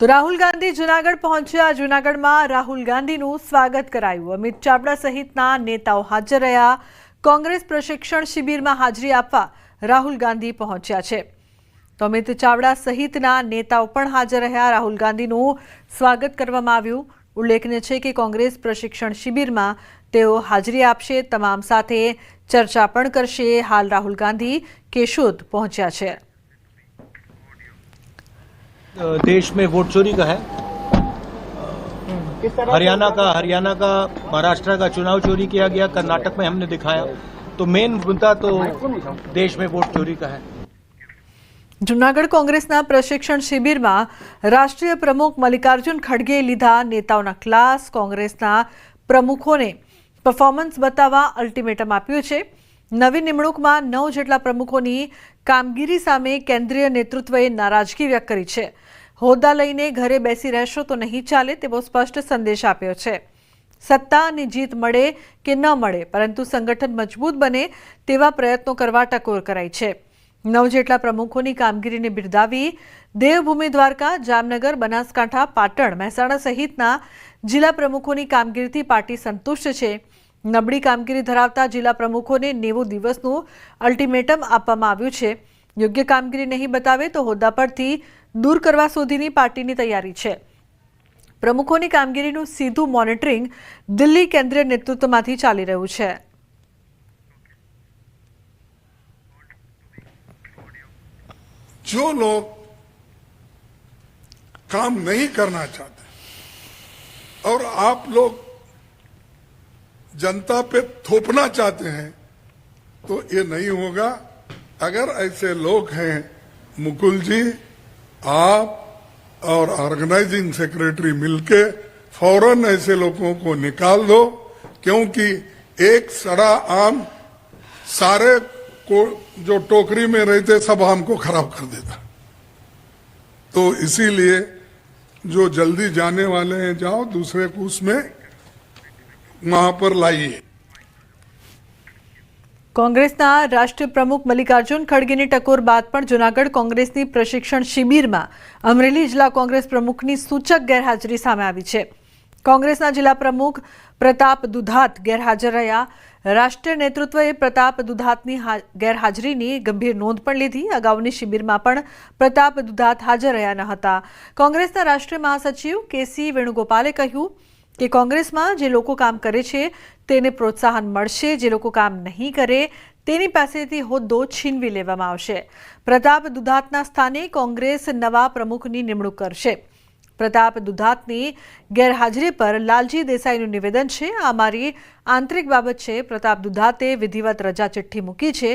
તો રાહુલ ગાંધી જૂનાગઢ પહોંચ્યા। જૂનાગઢમાં રાહુલ ગાંધીનું સ્વાગત કરાયું। અમિત ચાવડા સહિતના નેતાઓ હાજર રહ્યા। કોંગ્રેસ પ્રશિક્ષણ શિબિરમાં હાજરી આપવા રાહુલ ગાંધી પહોંચ્યા છે। તો અમિત ચાવડા સહિતના નેતાઓ પણ હાજર રહ્યા। રાહુલ ગાંધીનું સ્વાગત કરવામાં આવ્યું। ઉલ્લેખનીય છે કે કોંગ્રેસ પ્રશિક્ષણ શિબિરમાં તેઓ હાજરી આપશે, તમામ સાથે ચર્ચા પણ કરશે। હાલ રાહુલ ગાંધી કેશોદ પહોંચ્યા છે। देश में वोट चोरी का है, हरियाणा का महाराष्ट्र का चुनाव चोरी किया गया, कर्नाटक में हमने दिखाया। तो मेन मुद्दा तो देश में वोट चोरी का है। जूनागढ़ कांग्रेसना प्रशिक्षण शिबिर में राष्ट्रीय प्रमुख मल्लिकार्जुन खड़गे लीधा नेताओना क्लास। कांग्रेसना प्रमुखोने परफॉर्मन्स बतावा अल्टिमेटम आप्युं छे। नवी निमणूक में 9 जेटला प्रमुखोनी कामगीरी सामे केंद्रीय नेतृत्वए नाराजगी व्यक्त करी छे। होद्दा लईने घरे बेसी रहेशो तो नहीं चाले तेवो स्पष्ट संदेश आप्यो छे। सत्तानी जीत मळे के न मळे, परंतु संगठन मजबूत बने तेवा प्रयत्नो करवा टकोर कराई छे। 9 जेटला प्रमुखोनी कामगीरीने बिरदावी। देवभूमि द्वारका, जामनगर, बनासकांठा, पाटण, महेसाणा सहितना जिल्ला प्रमुखोनी कामगीरीथी पार्टी संतुष्ट छे। नबળી કામગીરી ધરાવતા જિલ્લા પ્રમુખોને 90 દિવસનું અલ્ટિમેટમ આપવામાં આવ્યું છે। યોગ્ય કામગીરી નહીં બતાવે તો હોદ્દા પરથી દૂર કરવા સુધીની પાર્ટીની તૈયારી છે। પ્રમુખોની કામગીરીનું સીધું મોનિટરિંગ દિલ્હી કેન્દ્રીય નેતૃત્વમાંથી ચાલી રહ્યું છે। जो लोग काम नहीं करना चाहते और आप लोग जनता पे थोपना चाहते हैं तो ये नहीं होगा। अगर ऐसे लोग हैं, मुकुल जी, आप और ऑर्गेनाइजिंग सेक्रेटरी मिलके फौरन ऐसे लोगों को निकाल दो, क्योंकि एक सड़ा आम सारे को जो टोकरी में रहते सब आम को खराब कर देता। तो इसीलिए जो जल्दी जाने वाले हैं जाओ, दूसरे को उसमें वहां पर लाइए। कांग्रेसना राष्ट्रीय प्रमुख मल्लिकार्जुन खड़गेनी टकोर बाद पण जूनागढ़ कांग्रेसनी प्रशिक्षण शिबिर में अमरेली जिला कांग्रेस प्रमुखनी सूचक गैरहाजरी सामे आवी छे। कांग्रेसना जिला प्रमुख प्रताप दुधात गैरहाजर रह्या। राष्ट्रीय नेतृत्वए प्रताप दुधातनी गैरहाजरीनी गंभीर नोंध पण लीधी। अगाउनी शिबिरमां पण प्रताप दुधात हाजर रह्या न हता। कांग्रेसना राष्ट्रीय महासचिव केसी वेणुगोपाले कह्युं कि कांग्रेस में जे लोग काम करे छे तेने प्रोत्साहन मळशे, जे लोग काम नहीं करे तेनी पासेथी होद्दो छीनवी लेवामां आवशे। प्रताप दुधातना स्थाने कांग्रेस नवा प्रमुखनी निमणूक करशे। प्रताप दुधातनी गैरहाजरी पर लालजी देसाईनुं निवेदन छे। आ मारी आंतरिक बाबत छे। प्रताप दुधाते विधिवत रजा चिठ्ठी मूकी छे।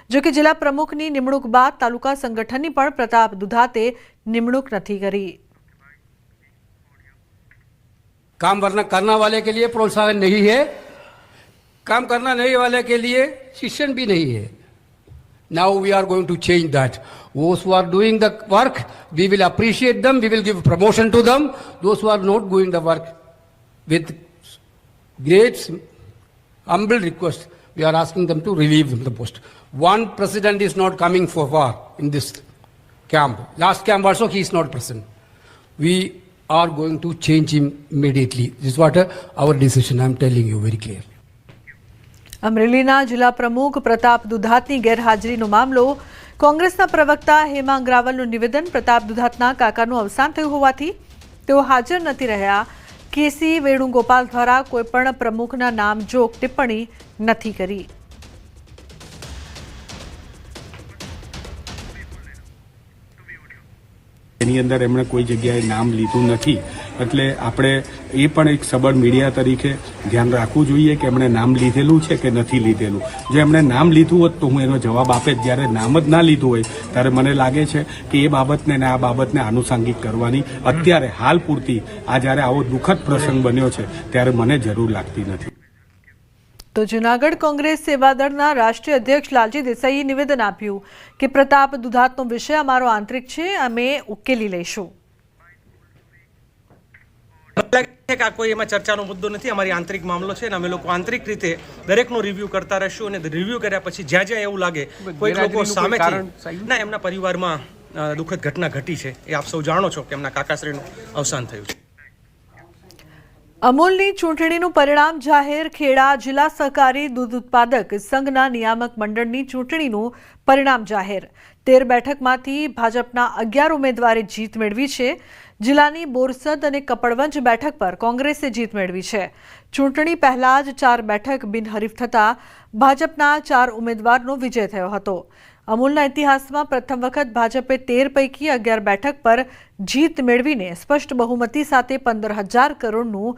जो कि जिला प्रमुखनी निमणूक बाद तालुका संगठननी पण प्रताप दुधाते निमणूक नथी करी। काम करना वाले के लिए प्रोत्साहन नहीं है, काम करना नहीं वाले के लिए शिक्षण भी नहीं है। Now we are going to change that. Those who are doing the work, we will appreciate them, we will give promotion to them. Those who are not doing the work, with great humble request, we are asking them to relieve the post. One president is not coming for far in this camp. Last camp also he is not present. We are going to change him immediately. This is what our decision. I am telling you very clearly. अमरेलीना जिला प्रमुख प्रताप दुधातनी गैरहाजरीनो मामलो। कांग्रेसना प्रवक्ता हेमांग रावलનું નિવેદન। प्रताप दुधातना કાકાનું અવસાન થયું હોવાથી તેઓ હાજર નથી રહ્યા। કેસી વેણુગોપાલ દ્વારા કોઈપણ પ્રમુખના નામજોગ ટિપ્પણી નથી કરી। એની અંદર એમણે કોઈ જગ્યાએ નામ લીધું નથી, એટલે આપણે એ પણ એક સબળ મીડિયા તરીકે ધ્યાન રાખવું જોઈએ કે એમણે નામ લીધેલું છે કે નથી લીધેલું। જો એમણે નામ લીધું હોત તો હું એનો જવાબ આપે। જ્યારે નામ જ ના લીધું હોય ત્યારે મને લાગે છે કે એ બાબતને ને આ બાબતને આનુષાંગિક કરવાની અત્યારે હાલ પૂરતી આ જ્યારે આવો દુઃખદ પ્રસંગ બન્યો છે ત્યારે મને જરૂર લાગતી નથી। तो जूनागढ़ कांग्रेस सेवादळना राष्ट्रीय अध्यक्ष लालजी देसाईए निवेदन आप्युं कि प्रताप दुधातनो विषय अमारो आंतरिक छे, अमे उकेली लईशुं। कोई एमां चर्चानो मुद्दो नथी, अमारी आंतरिक मामलो छे अमे लोको आंतरिक रीते दरेकनो रिव्यू करता रहीशुं। अने रिव्यू कर्या पछी ज्यां ज्यां एवुं लागे कोईक लोको सामेथी ना एमना परिवारमां દુઃખદ ઘટના ઘટી છે. એ આપ સૌ જાણો છો કે એમના કાકાશ્રીનું અવસાન થયું છે. અમૂલની ચૂંટણીનું પરિણામ જાહેર. ખેડા જિલ્લા સહકારી દૂધ ઉત્પાદક સંઘના નિયામક મંડળની ચૂંટણીનું પરિણામ જાહેર. 13 બેઠકમાંથી ભાજપના 11 ઉમેદવારે જીત મેળવી છે. જિલ્લાની બોરસદ અને કપડવંજ બેઠક પર કોંગ્રેસે જીત મેળવી છે. ચૂંટણી પહેલા જ 4 બેઠક બિનહરીફ થતા ભાજપના 4 ઉમેદવારનો વિજય થયો હતો. અમૂલના ઇતિહાસમાં પ્રથમ વખત ભાજપે 13 પૈકી 11 બેઠક પર જીત મેળવીને સ્પષ્ટ બહુમતી સાથે 15,000 કરોડનું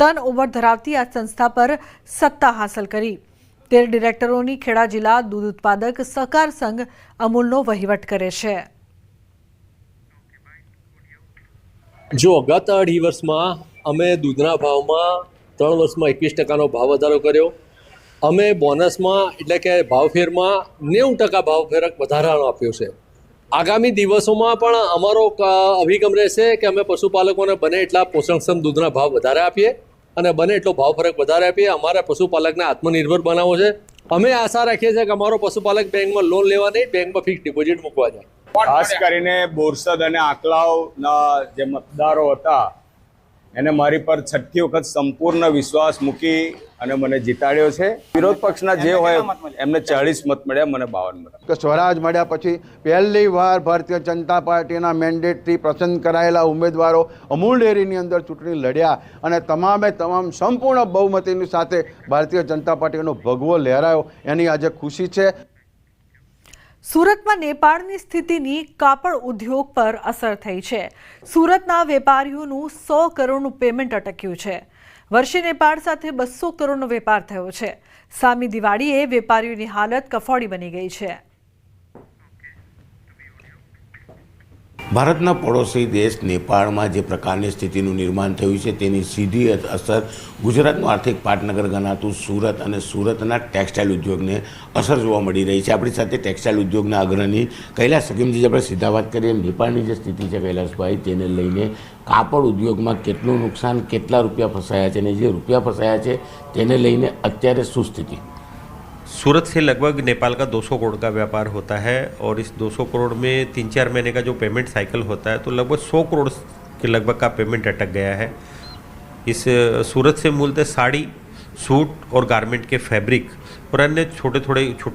ટર્ન ઓવર ધરાવતી આ સંસ્થા પર સત્તા હાંસલ કરી. 13 ડિરેક્ટરોની ખેડા જિલ્લા દૂધ ઉત્પાદક સહકાર સંઘ અમૂલનો વહીવટ કરે છે. જો ગત 2.5 વર્ષમાં અમે દૂધના ભાવમાં 3 વર્ષમાં 21% ભાવ વધારો કર્યો. અમે બોનસમાં એટલે કે ભાવફેરમાં 90% ભાવફેર વધારાનો આપ્યો છે. આગામી દિવસોમાં પણ અમારો અભિગમ રહેશે કે અમે પશુપાલકોને બને એટલા પોષણક્ષમ દૂધના ભાવ વધારે આપીએ અને બને એટલો ભાવ ફરક વધારે આપીએ. અમારા પશુપાલકને આત્મનિર્ભર બનાવવો છે. અમે આશા રાખીએ છીએ કે અમારો પશુપાલક બેંકમાં લોન લેવા નહીં, બેંકમાં ફિક્સ ડિપોઝિટ મૂકવા જાય. ખાસ કરીને બોરસદ અને આંકલાવના જે મતદારો હતા એને મારી પર 6ઠ્ઠી વખત સંપૂર્ણ વિશ્વાસ મૂકી અને મને જીતાડ્યો છે. વિરોધ પક્ષના જે હોય એમને 40 મત મળ્યા, મને 52 મત. સ્વરાજ મળ્યા પછી પહેલી વાર ભારતીય જનતા પાર્ટીના મેન્ડેટથી પસંદ કરાયેલા ઉમેદવારો અમૂલ ડેરીની અંદર ચૂંટણી લડ્યા અને તમામે તમામ સંપૂર્ણ બહુમતીની સાથે ભારતીય જનતા પાર્ટીનો ભગવો લહેરાયો. એની આજે ખુશી છે. સુરતમાં નેપાળની સ્થિતિની કાપડ ઉદ્યોગ પર અસર થઈ છે. સુરતના વેપારીઓનું 100 કરોડનું પેમેન્ટ અટક્યું છે. વર્ષે નેપાળ સાથે 200 કરોડનો વેપાર થયો છે. સામી દિવાળીએ વેપારીઓની હાલત કફોડી બની ગઈ છે. ભારતના પડોશી દેશ નેપાળમાં જે પ્રકારની સ્થિતિનું નિર્માણ થયું છે તેની સીધી અસર ગુજરાતનું આર્થિક પાટનગર ગણાતું સુરત અને સુરતના ટેક્સટાઇલ ઉદ્યોગને અસર જોવા મળી રહી છે. આપણી સાથે ટેક્સટાઇલ ઉદ્યોગના અગ્રણી કૈલાસ સગીમજી, આપણે સીધા વાત કરીએ નેપાળની જે સ્થિતિ છે કૈલાસભાઈ, તેને લઈને કાપડ ઉદ્યોગમાં કેટલું નુકસાન, કેટલા રૂપિયા ફસાયા છે અને જે રૂપિયા ફસાયા છે તેને લઈને અત્યારે શું સ્થિતિ? सूरत से लगभग नेपाल का 200 करोड़ का व्यापार होता है और इस 200 करोड़ में 3-4 महीने का जो पेमेंट साइकिल होता है तो लगभग 100 करोड़ के लगभग का पेमेंट अटक गया है. इस सूरत से मूलतः साड़ी, सूट और गारमेंट के फैब्रिक और अन्य छोटे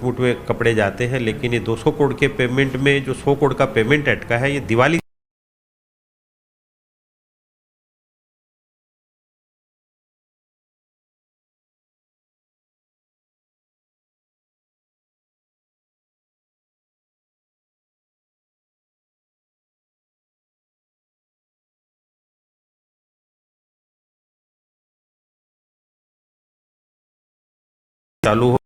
मोटे कपड़े जाते हैं, लेकिन ये 200 करोड़ के पेमेंट में जो 100 करोड़ का पेमेंट अटका है ये दिवाली चालू हो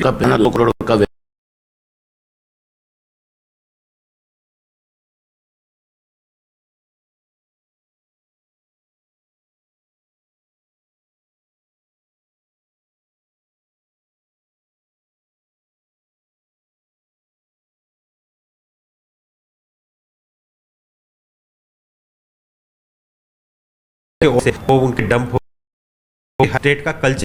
का 2 करोड़ का वो उनके डंप हो स्टेट का कल्चर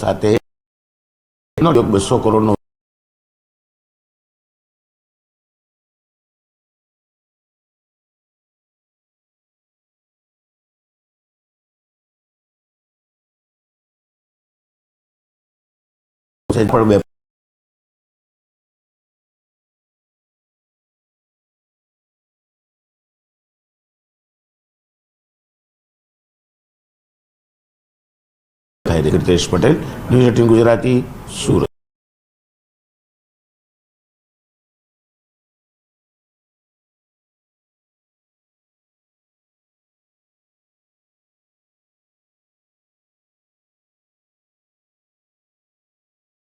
સાથે 200 કરોડનો પણ રિતેશ પટેલ, ન્યૂઝ 18 ગુજરાતી, સુરત.